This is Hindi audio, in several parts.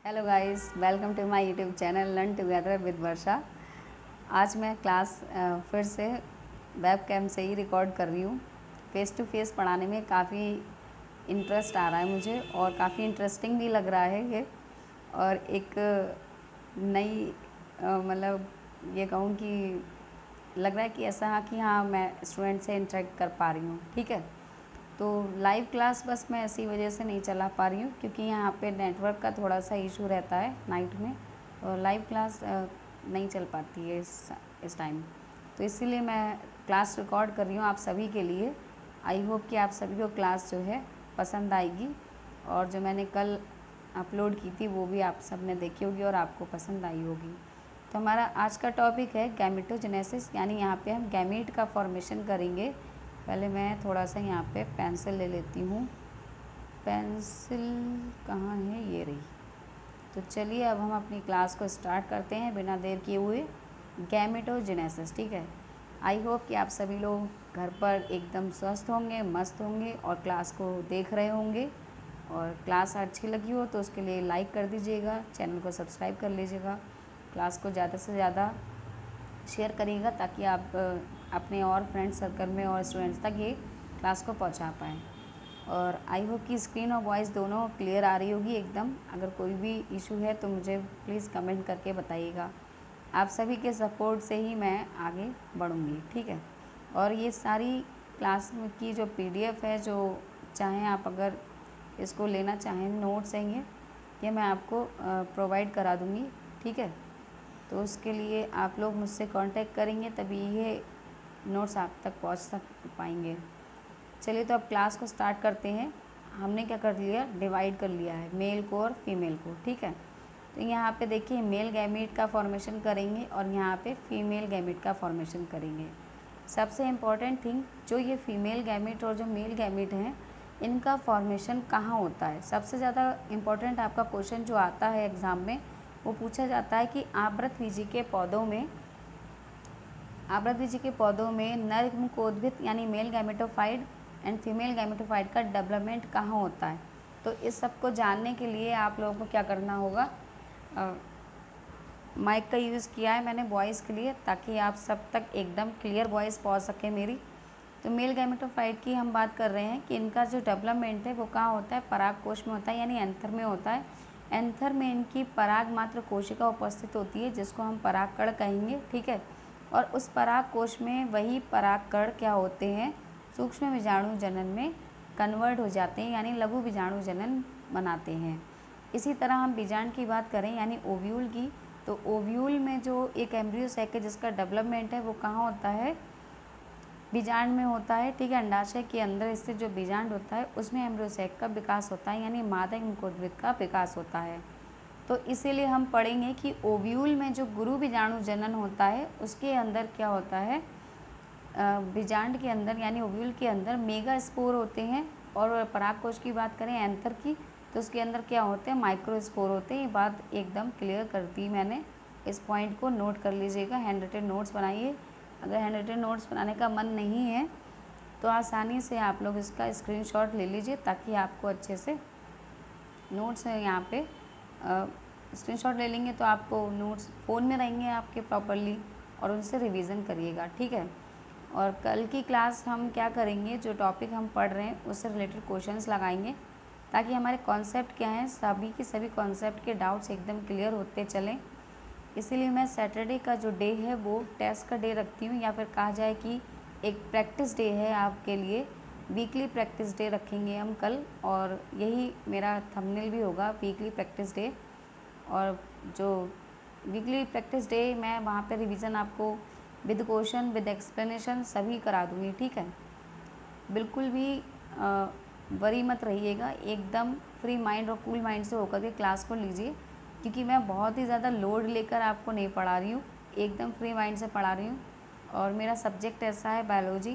Hello guys, welcome to my YouTube channel learn together with Varsha. आज मैं क्लास फिर से वेब कैम से ही रिकॉर्ड कर रही हूँ। फ़ेस टू फेस पढ़ाने में काफ़ी इंटरेस्ट आ रहा है मुझे और काफ़ी इंटरेस्टिंग भी लग रहा है ये। और एक नई मतलब ये कहूँ कि लग रहा है कि ऐसा हाँ कि हाँ मैं स्टूडेंट से इंटरेक्ट कर पा रही हूँ। ठीक है, तो लाइव क्लास बस मैं ऐसी वजह से नहीं चला पा रही हूँ क्योंकि यहाँ पे नेटवर्क का थोड़ा सा इशू रहता है नाइट में, और लाइव क्लास नहीं चल पाती है इस टाइम। तो इसीलिए मैं क्लास रिकॉर्ड कर रही हूँ आप सभी के लिए। आई होप कि आप सभी को क्लास जो है पसंद आएगी, और जो मैंने कल अपलोड की थी वो भी आप सब ने देखी होगी और आपको पसंद आई होगी। तो हमारा आज का टॉपिक है गैमेटोजेनेसिस, यानी यहाँ पे हम गैमीट का फॉर्मेशन करेंगे। पहले मैं थोड़ा सा यहाँ पे पेंसिल ले लेती हूँ। पेंसिल कहाँ है, ये रही। तो चलिए अब हम अपनी क्लास को स्टार्ट करते हैं बिना देर किए हुए। गैमेटोजेनेसिस, ठीक है। आई होप कि आप सभी लोग घर पर एकदम स्वस्थ होंगे, मस्त होंगे और क्लास को देख रहे होंगे। और क्लास अच्छी लगी हो तो उसके लिए लाइक कर दीजिएगा, चैनल को सब्सक्राइब कर लीजिएगा, क्लास को ज़्यादा से ज़्यादा शेयर करिएगा ताकि आप अपने और फ्रेंड सर्कल में और स्टूडेंट्स तक ये क्लास को पहुंचा पाएँ। और आई होप कि स्क्रीन और वॉइस दोनों क्लियर आ रही होगी एकदम। अगर कोई भी इशू है तो मुझे प्लीज़ कमेंट करके बताइएगा। आप सभी के सपोर्ट से ही मैं आगे बढ़ूँगी, ठीक है। और ये सारी क्लास की जो PDF है, जो चाहें आप अगर इसको लेना चाहें, नोट्स हैं ये मैं आपको प्रोवाइड करा दूँगी, ठीक है। तो उसके लिए आप लोग मुझसे कांटेक्ट करेंगे तभी ये नोट्स आप तक पहुंच पाएंगे। चलिए तो अब क्लास को स्टार्ट करते हैं। हमने क्या कर लिया, डिवाइड कर लिया है मेल को और फीमेल को, ठीक है। तो यहाँ पे देखिए मेल गैमीट का फॉर्मेशन करेंगे और यहाँ पे फीमेल गैमीट का फॉर्मेशन करेंगे। सबसे इम्पॉर्टेंट थिंग, जो ये फीमेल गैमीट और जो मेल गैमीट हैं इनका फॉर्मेशन कहाँ होता है। सबसे ज़्यादा इम्पॉर्टेंट आपका क्वेश्चन जो आता है एग्ज़ाम में वो पूछा जाता है कि आवृतबीजी के पौधों में नर मुकोद्भिद यानी male gametophyte and female gametophyte का डेवलपमेंट कहाँ होता है। तो इस सब को जानने के लिए आप लोगों को क्या करना होगा, माइक का यूज़ किया है मैंने वॉइस के लिए ताकि आप सब तक एकदम क्लियर वॉइस पहुंच सके मेरी। तो मेल गैमेटोफाइट की हम बात कर रहे हैं कि इनका जो डेवलपमेंट है वो कहाँ होता है, परागकोश में होता है, यानी एंथर में होता है। एंथर में इनकी पराग मात्र कोशिका उपस्थित होती है जिसको हम परागकण कहेंगे, ठीक है। और उस पराग कोश में वही परागकण क्या होते हैं, सूक्ष्म बीजाणु जनन में कन्वर्ट हो जाते हैं, यानी लघु बीजाणु जनन बनाते हैं। इसी तरह हम बीजांड की बात करें यानी ओव्यूल की, तो ओव्यूल में जो एक एम्ब्रियो सैक है जिसका डेवलपमेंट है वो कहाँ होता है, बीजांड में होता है, ठीक है। अंडाशय के अंदर स्थित जो बीजांड होता है उसमें एम्ब्रियो सैक का विकास होता है, यानी मादा मुकोद्भिद का विकास होता है। तो इसीलिए हम पढ़ेंगे कि ओव्यूल में जो गुरु बीजाणु जनन होता है उसके अंदर क्या होता है, बीजांड के अंदर यानी ओव्यूल के अंदर मेगा स्पोर होते हैं। और परागकोश की बात करें एंथर की, तो उसके अंदर क्या होते हैं, माइक्रो स्पोर होते हैं। ये बात एकदम क्लियर कर दी मैंने, इस पॉइंट को नोट कर लीजिएगा, हैंड रिटन नोट्स बनाइए। अगर हैंड रिटन नोट्स बनाने का मन नहीं है तो आसानी से आप लोग इसका स्क्रीनशॉट ले लीजिए ताकि आपको अच्छे से नोट्स यहाँ पे स्क्रीनशॉट ले लेंगे तो आपको नोट्स फ़ोन में रहेंगे आपके प्रॉपरली, और उनसे रिवीजन करिएगा, ठीक है। और कल की क्लास हम क्या करेंगे, जो टॉपिक हम पढ़ रहे हैं उससे रिलेटेड क्वेश्चंस लगाएंगे ताकि हमारे कॉन्सेप्ट क्या हैं, सभी के सभी कॉन्सेप्ट के डाउट्स एकदम क्लियर होते चलें। इसीलिए मैं सैटरडे का जो डे है वो टेस्ट का डे रखती हूँ, या फिर कहा जाए कि एक प्रैक्टिस डे है आपके लिए। वीकली प्रैक्टिस डे रखेंगे हम कल, और यही मेरा थंबनेल भी होगा, वीकली प्रैक्टिस डे। और जो वीकली प्रैक्टिस डे मैं वहाँ पे रिवीजन आपको विद क्वेश्चन विद एक्सप्लेनेशन सभी करा दूँगी, ठीक है। बिल्कुल भी वरी मत रहिएगा, एकदम फ्री माइंड और कूल माइंड से होकर के क्लास को लीजिए, क्योंकि मैं बहुत ही ज़्यादा लोड लेकर आपको नहीं पढ़ा रही हूँ, एकदम फ्री माइंड से पढ़ा रही हूँ। और मेरा सब्जेक्ट ऐसा है बायोलॉजी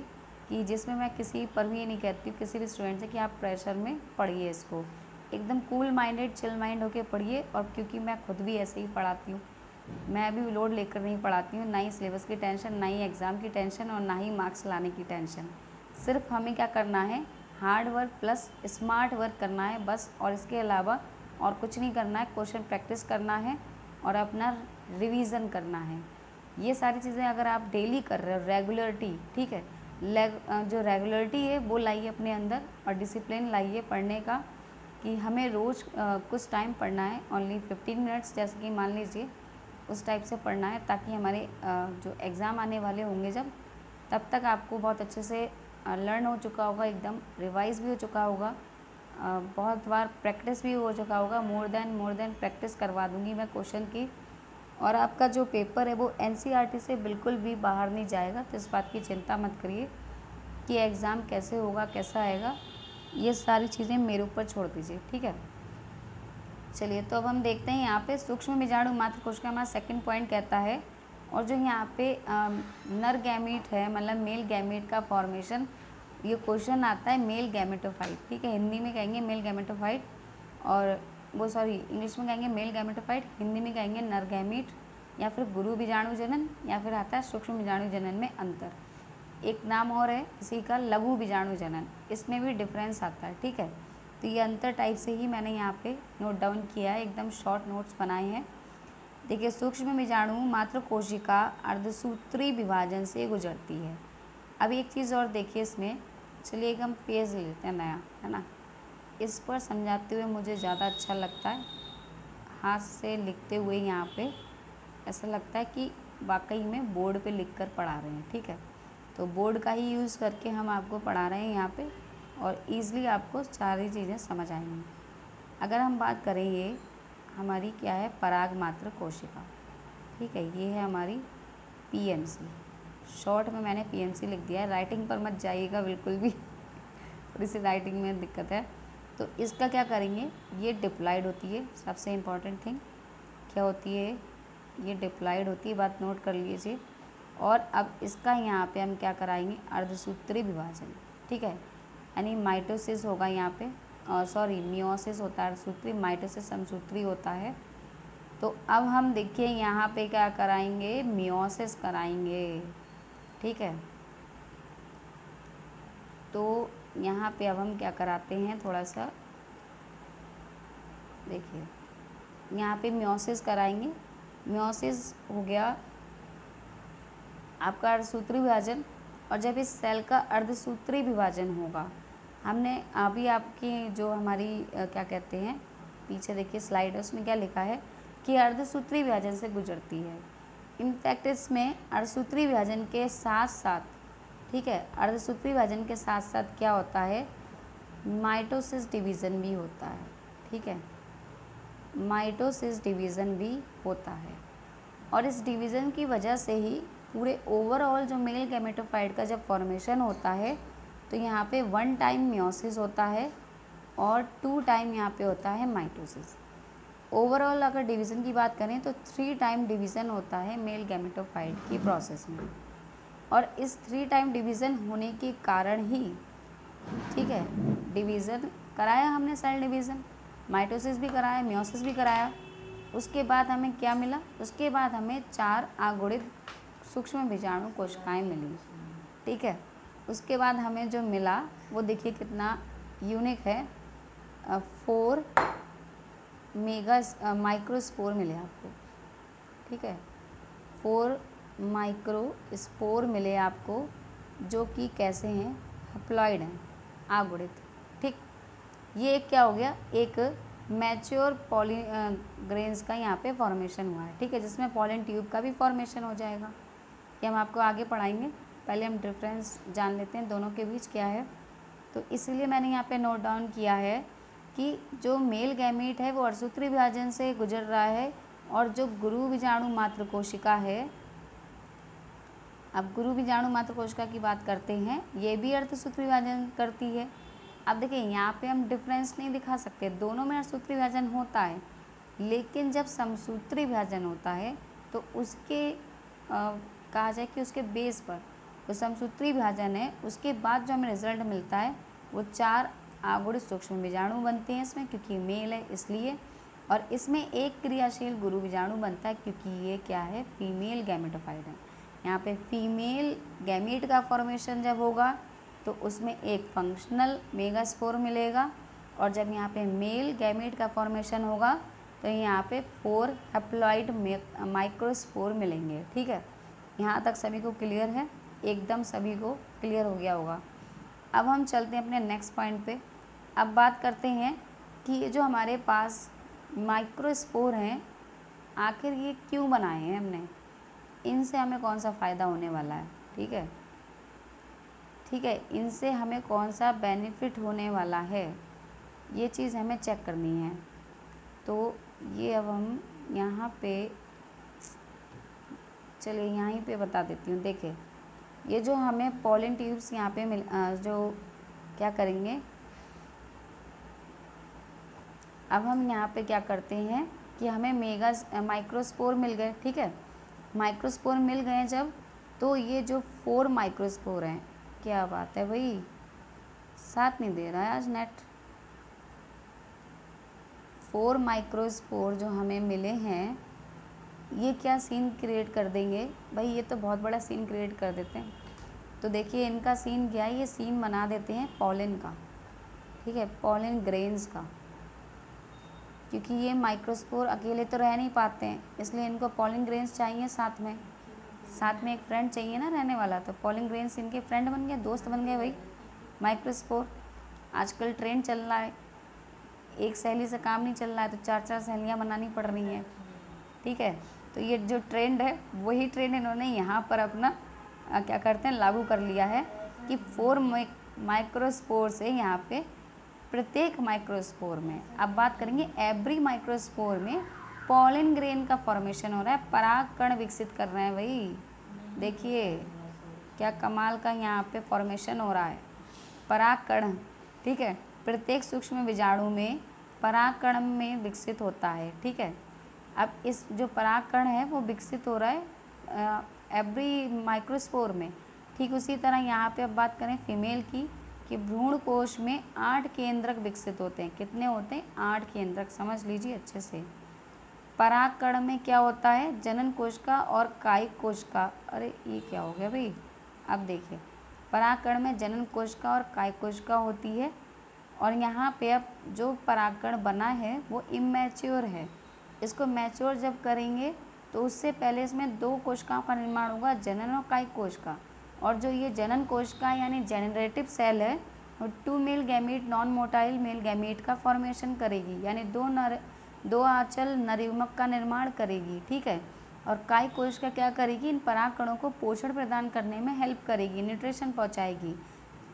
कि जिसमें मैं किसी पर भी ये नहीं कहती हूँ किसी भी स्टूडेंट से कि आप प्रेशर में पढ़िए इसको, एकदम कूल माइंडेड चिल माइंड होकर पढ़िए। और क्योंकि मैं खुद भी ऐसे ही पढ़ाती हूँ, मैं भी लोड लेकर नहीं पढ़ाती हूँ, ना ही सिलेबस की टेंशन, ना ही एग्ज़ाम की टेंशन और ना ही मार्क्स लाने की टेंशन। सिर्फ हमें क्या करना है, hard work plus smart work करना है बस, और इसके अलावा और कुछ नहीं करना है, क्वेश्चन प्रैक्टिस करना है और अपना रिवीजन करना है। ये सारी चीज़ें अगर आप डेली कर रहे हो, रेगुलरिटी, ठीक है, जो रेगुलरिटी है वो लाइए अपने अंदर और डिसिप्लिन लाइए पढ़ने का कि हमें रोज़ कुछ टाइम पढ़ना है, ओनली 15 मिनट्स जैसे कि मान लीजिए उस टाइप से पढ़ना है, ताकि हमारे जो एग्ज़ाम आने वाले होंगे जब, तब तक आपको बहुत अच्छे से लर्न हो चुका होगा, एकदम रिवाइज भी हो चुका होगा, बहुत बार प्रैक्टिस भी हो चुका होगा। मोर देन प्रैक्टिस करवा दूंगी मैं क्वेश्चन की। और आपका जो पेपर है वो एनसीईआरटी से बिल्कुल भी बाहर नहीं जाएगा, तो इस बात की चिंता मत करिए कि एग्ज़ाम कैसे होगा, कैसा आएगा, ये सारी चीज़ें मेरे ऊपर छोड़ दीजिए, ठीक है। चलिए, तो अब हम देखते हैं यहाँ पे सूक्ष्म बीजाणु मात्र कोशिका हमारा सेकंड पॉइंट कहता है। और जो यहाँ पे नर गैमीट है, मतलब मेल गैमीट का फॉर्मेशन, ये क्वेश्चन आता है मेल गैमेटोफाइट, ठीक है, हिंदी में कहेंगे मेल गैमेटोफाइट, और वो सॉरी इंग्लिश में कहेंगे मेल गैमेटोफाइट, हिंदी में कहेंगे नर गैमीट, या फिर गुरु बीजाणु जनन, या फिर आता है सूक्ष्म बीजाणु जनन में अंतर। एक नाम और है इसी का, लघु बीजाणु जनन, इसमें भी डिफरेंस आता है, ठीक है। तो ये अंतर टाइप से ही मैंने यहाँ पे नोट डाउन किया है, एकदम शॉर्ट नोट्स बनाए हैं। देखिए, सूक्ष्म बीजाणु मात्र कोशिका अर्धसूत्री विभाजन से गुजरती है। अब एक चीज़ और देखिए इसमें, चलिए एक हम पेज लेते हैं नया, है ना, इस पर समझाते हुए मुझे ज़्यादा अच्छा लगता है, हाथ से लिखते हुए यहाँ पे ऐसा लगता है कि वाकई में बोर्ड पे लिख कर पढ़ा रहे हैं, ठीक है। तो बोर्ड का ही यूज़ करके हम आपको पढ़ा रहे हैं यहाँ पे, और ईज़िली आपको सारी चीज़ें समझ आएंगी। अगर हम बात करें, ये हमारी क्या है, पराग मात्र कोशिका, ठीक है, ये है हमारी पीएमसी, शॉर्ट में मैंने पीएमसी लिख दिया है, राइटिंग पर मत जाइएगा बिल्कुल भी थोड़ी सी राइटिंग में दिक्कत है। तो इसका क्या करेंगे, ये डिप्लॉयड होती है, सबसे इम्पॉर्टेंट थिंग क्या होती है, ये डिप्लॉयड होती है, बात नोट कर लीजिए। और अब इसका यहाँ पे हम क्या कराएंगे, अर्धसूत्री विभाजन, ठीक है, यानी माइटोसिस होगा यहाँ पे, सॉरी मियोसिस होता है अर्धसूत्री, माइटोसिस समसूत्री होता है। तो अब हम देखिए यहाँ पे क्या कराएंगे, मियोसिस कराएंगे, ठीक है। तो यहाँ पे अब हम क्या कराते हैं, थोड़ा सा देखिए, यहाँ पे मियोसिस कराएंगे, मियोसिस हो गया आपका अर्धसूत्री विभाजन। और जब इस सेल का अर्धसूत्री विभाजन होगा, हमने अभी आपकी जो हमारी क्या कहते हैं, पीछे देखिए स्लाइड, उसमें क्या लिखा है कि अर्धसूत्री विभाजन से गुजरती है। इनफैक्ट इसमें अर्धसूत्री विभाजन के साथ साथ, ठीक है, अर्धसूत्री विभाजन के साथ साथ क्या होता है, माइटोसिस डिवीज़न भी होता है, ठीक है, माइटोसिस डिवीज़न भी होता है। और इस डिवीज़न की वजह से ही पूरे ओवरऑल जो मेल गैमेटोफाइट का जब फॉर्मेशन होता है, तो यहाँ पे 1 टाइम मियोसिस होता है और 2 टाइम यहाँ पे होता है माइटोसिस। ओवरऑल अगर डिवीज़न की बात करें तो 3 टाइम डिवीज़न होता है मेल गैमेटोफाइट की प्रोसेस में। और इस 3 टाइम डिवीज़न होने के कारण ही, ठीक है, डिवीज़न कराया हमने, सेल डिवीज़न, माइटोसिस भी कराया, मियोसिस भी कराया। उसके बाद हमें क्या मिला, उसके बाद हमें 4 आगुणित सूक्ष्म बीजाणु कोशिकाएं मिली, ठीक है। उसके बाद हमें जो मिला वो देखिए कितना यूनिक है, 4 मेगा माइक्रोस्पोर मिले आपको, ठीक है, 4 माइक्रोस्पोर मिले आपको, जो कि कैसे हैं, हैप्लॉइड हैं, आगुणित, ठीक। ये क्या हो गया, एक मैच्योर ग्रेन्स का यहाँ पे फॉर्मेशन हुआ है, ठीक है, जिसमें पॉलन ट्यूब का भी फॉर्मेशन हो जाएगा। ये हम आपको आगे पढ़ाएंगे, पहले हम डिफरेंस जान लेते हैं दोनों के बीच क्या है। तो इसलिए मैंने यहाँ पे नोट डाउन किया है कि जो मेल गैमीट है वो अर्धसूत्री विभाजन से गुजर रहा है, और जो गुरु बीजाणु मात्र कोशिका है, अब गुरु बीजाणु मात्र कोशिका की बात करते हैं, ये भी अर्धसूत्री विभाजन करती है। अब देखिए यहाँ पे हम डिफरेंस नहीं दिखा सकते, दोनों में अर्धसूत्री विभाजन होता है, लेकिन जब समसूत्री विभाजन होता है तो उसके कहा जाए कि उसके बेस पर जो समसूत्री विभाजन है, उसके बाद जो हमें रिजल्ट मिलता है वो 4 आगुणित सूक्ष्म बीजाणु बनते हैं इसमें, क्योंकि मेल है इसलिए। और इसमें एक क्रियाशील गुरु बीजाणु बनता है, क्योंकि ये क्या है, फीमेल गैमेटोफाइट है। यहाँ पे फीमेल गैमीट का फॉर्मेशन जब होगा तो उसमें एक फंक्शनल मेगास्पोर मिलेगा, और जब यहाँ पे मेल गैमीट का फॉर्मेशन होगा तो यहाँ पे 4 हैप्लॉइड माइक्रोस्पोर मिलेंगे। ठीक है, यहाँ तक सभी को क्लियर है, एकदम सभी को क्लियर हो गया होगा। अब हम चलते हैं अपने नेक्स्ट पॉइंट पे। अब बात करते हैं कि ये जो हमारे पास माइक्रोस्पोर हैं, आखिर ये क्यों बनाए हैं हमने, इनसे हमें कौन सा फ़ायदा होने वाला है। ठीक है, इनसे हमें कौन सा बेनिफिट होने वाला है, ये चीज़ हमें चेक करनी है। तो ये अब हम यहाँ पे, चलिए यहीं पे बता देती हूँ। देखिए, ये जो हमें पॉलन ट्यूब्स यहाँ पे जो क्या करेंगे, अब हम यहाँ पे क्या करते हैं कि हमें माइक्रोस्पोर मिल गए। ठीक है, माइक्रोस्पोर मिल गए जब, तो ये जो 4 माइक्रोस्पोर हैं, क्या बात है भाई, साथ नहीं दे रहा है आज नेट। 4 माइक्रोस्पोर जो हमें मिले हैं, ये क्या सीन क्रिएट कर देंगे भाई, ये तो बहुत बड़ा सीन क्रिएट कर देते हैं। तो देखिए इनका सीन क्या है, ये सीन बना देते हैं पॉलन का। ठीक है, पॉलन ग्रेन्स का, क्योंकि ये माइक्रोस्पोर अकेले तो रह नहीं पाते हैं, इसलिए इनको पॉलन ग्रेन्स चाहिए साथ में एक फ्रेंड चाहिए ना रहने वाला। तो पॉलन ग्रेन्स इनके फ्रेंड बन गए, दोस्त बन गए भाई माइक्रोस्पोर। आजकल ट्रेंड चल रहा है, एक सहेली से काम नहीं चल रहा है, तो 4-4 सहेलियाँ बनानी पड़ रही हैं। ठीक है, तो ये जो ट्रेंड है, वही ट्रेंड इन्होंने यहाँ पर अपना क्या करते हैं, लागू कर लिया है कि 4 माइक्रोस्पोर से यहाँ पे प्रत्येक माइक्रोस्पोर में, अब बात करेंगे एवरी माइक्रोस्पोर में पॉलन ग्रेन का फॉर्मेशन हो रहा है, परागकण विकसित कर रहे हैं भाई। देखिए क्या कमाल का यहाँ पे फॉर्मेशन हो रहा है, परागकण। ठीक है, प्रत्येक सूक्ष्म बीजाणु में परागकण में विकसित होता है। ठीक है, अब इस जो परागकण है वो विकसित हो रहा है एवरी माइक्रोस्पोर में। ठीक उसी तरह यहाँ पे अब बात करें फीमेल की, कि भ्रूण कोश में 8 केंद्रक विकसित होते हैं। कितने होते हैं? 8 केंद्रक, समझ लीजिए अच्छे से। परागकण में क्या होता है, जनन कोशिका और कायिक कोशिका। अरे ये क्या हो गया भाई, अब देखिए परागकण में जनन कोशिका और कायिक कोशिका होती है, और यहाँ पे अब जो परागकण बना है वो इमैच्योर है। इसको मैच्योर जब करेंगे तो उससे पहले इसमें 2 कोशिकाओं का निर्माण होगा, जनन और कायिक कोशिका। और जो ये जनन कोशिका यानी जेनरेटिव सेल है, वो 2 male gamete non motile male gamete का फॉर्मेशन करेगी, यानी 2 आंचल नरयुग्मक का निर्माण करेगी। ठीक है, और कायिक कोशिका क्या करेगी, इन परागकणों को पोषण प्रदान करने में हेल्प करेगी, न्यूट्रिशन पहुँचाएगी।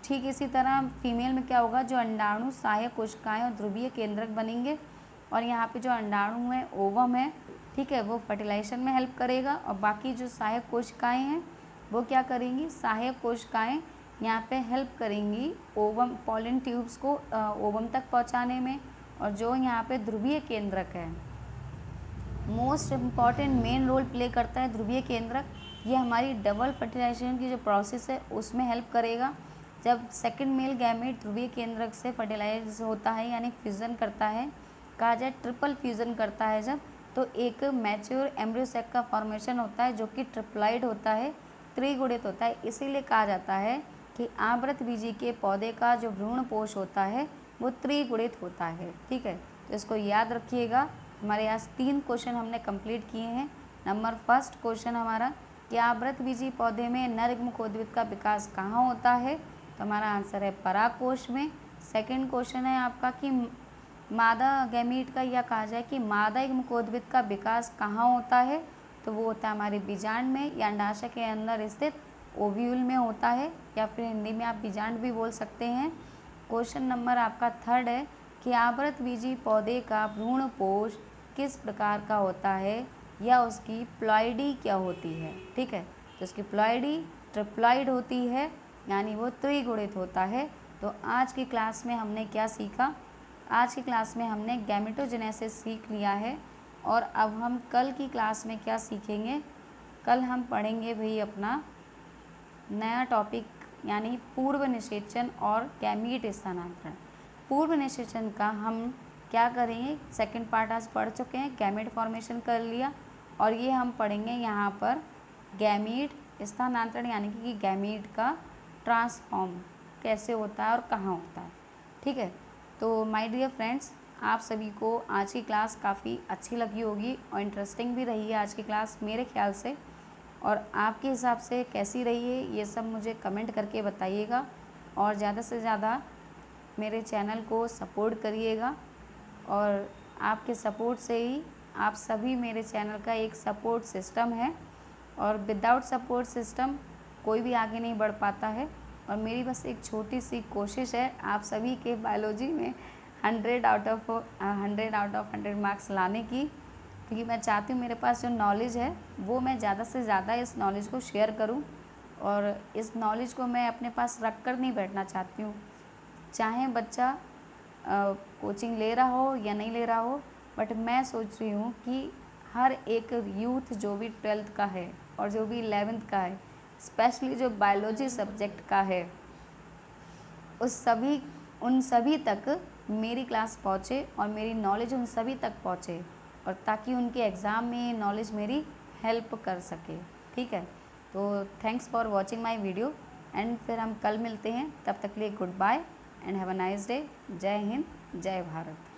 ठीक इसी तरह फीमेल में क्या होगा, जो अंडाणु सहायक कोशिकाएँ और ध्रुवीय केंद्रक बनेंगे, और यहाँ पे जो अंडाणु है, ओवम है, ठीक है, वो फर्टिलाइजेशन में हेल्प करेगा। और बाकी जो सहायक कोशिकाएँ हैं वो क्या करेंगी, सहायक कोशिकाएँ यहाँ पे हेल्प करेंगी ओवम पॉलन ट्यूब्स को ओवम तक पहुँचाने में। और जो यहाँ पे ध्रुवीय केंद्रक है, most important main role play करता है ध्रुवीय केंद्रक। ये हमारी डबल फर्टिलाइजेशन की जो प्रोसेस है उसमें हेल्प करेगा। जब सेकंड मेल गैमेट ध्रुवीय केंद्रक से फर्टिलाइज होता है यानी फ्यूज़न करता है, कहा जाए ट्रिपल फ्यूज़न करता है जब, तो एक मैच्योर एम्ब्रियो सैक का फॉर्मेशन होता है जो कि ट्रिप्लाइड होता है, त्रिगुणित होता है। इसीलिए कहा जाता है कि आवृतबीजी के पौधे का जो भ्रूण पोष होता है वो त्रिगुणित होता है। ठीक है, तो इसको याद रखिएगा। हमारे यहाँ 3 क्वेश्चन हमने कंप्लीट किए हैं। नंबर फर्स्ट क्वेश्चन हमारा कि आवृतबीजी पौधे में नर मुखोद्भिद का विकास कहाँ होता है, तो हमारा आंसर है परागकोश में। सेकंड क्वेश्चन है आपका कि मादा गैमीट का, या कहा जाए कि मादा मुखोद्भिद का विकास कहाँ होता है, तो वो होता है हमारे बीजांड में या अंडाशय के अंदर स्थित ओव्यूल में होता है, या फिर हिंदी में आप बीजांड भी बोल सकते हैं। क्वेश्चन नंबर आपका थर्ड है कि आवृतबीजी पौधे का भ्रूणपोष किस प्रकार का होता है, या उसकी प्लॉइडी क्या होती है। ठीक है, तो उसकी प्लॉइडी ट्रिप्लॉइड होती है, यानी वो त्रिगुणित होता है। तो आज की क्लास में हमने क्या सीखा, आज की क्लास में हमने गैमेटोजेनेसिस सीख लिया है। और अब हम कल की क्लास में क्या सीखेंगे, कल हम पढ़ेंगे भाई अपना नया टॉपिक, यानी पूर्व निषेचन और गैमीट स्थानांतरण। पूर्व निषेचन का हम क्या करेंगे, सेकंड पार्ट आज पढ़ चुके हैं, गैमीट फॉर्मेशन कर लिया, और ये हम पढ़ेंगे यहाँ पर गैमीट स्थानांतरण, यानी कि गैमीट का ट्रांसफॉर्म कैसे होता है और कहाँ होता है। ठीक है, तो माय डियर फ्रेंड्स, आप सभी को आज की क्लास काफ़ी अच्छी लगी होगी और इंटरेस्टिंग भी रही है आज की क्लास मेरे ख्याल से। और आपके हिसाब से कैसी रही है ये सब मुझे कमेंट करके बताइएगा और ज़्यादा से ज़्यादा मेरे चैनल को सपोर्ट करिएगा। और आपके सपोर्ट से ही आप सभी मेरे चैनल का एक सपोर्ट सिस्टम है, और विदाउट सपोर्ट सिस्टम कोई भी आगे नहीं बढ़ पाता है। और मेरी बस एक छोटी सी कोशिश है आप सभी के बायोलॉजी में 100 आउट ऑफ 100 मार्क्स लाने की, क्योंकि मैं चाहती हूँ मेरे पास जो नॉलेज है वो मैं ज़्यादा से ज़्यादा इस नॉलेज को शेयर करूँ। और इस नॉलेज को मैं अपने पास रख कर नहीं बैठना चाहती हूँ, चाहे बच्चा कोचिंग ले रहा हो या नहीं ले रहा हो। बट मैं सोच रही हूँ कि हर एक यूथ जो भी 12th का है और जो भी 11th का है, स्पेशली जो बायोलॉजी सब्जेक्ट का है, उन सभी तक मेरी क्लास पहुँचे और मेरी नॉलेज उन सभी तक पहुँचे, और ताकि उनके एग्ज़ाम में ये नॉलेज मेरी हेल्प कर सके। ठीक है, तो thanks for watching my video and फिर हम कल मिलते हैं। तब तक के लिए good bye and have a nice day. जय हिंद, जय भारत।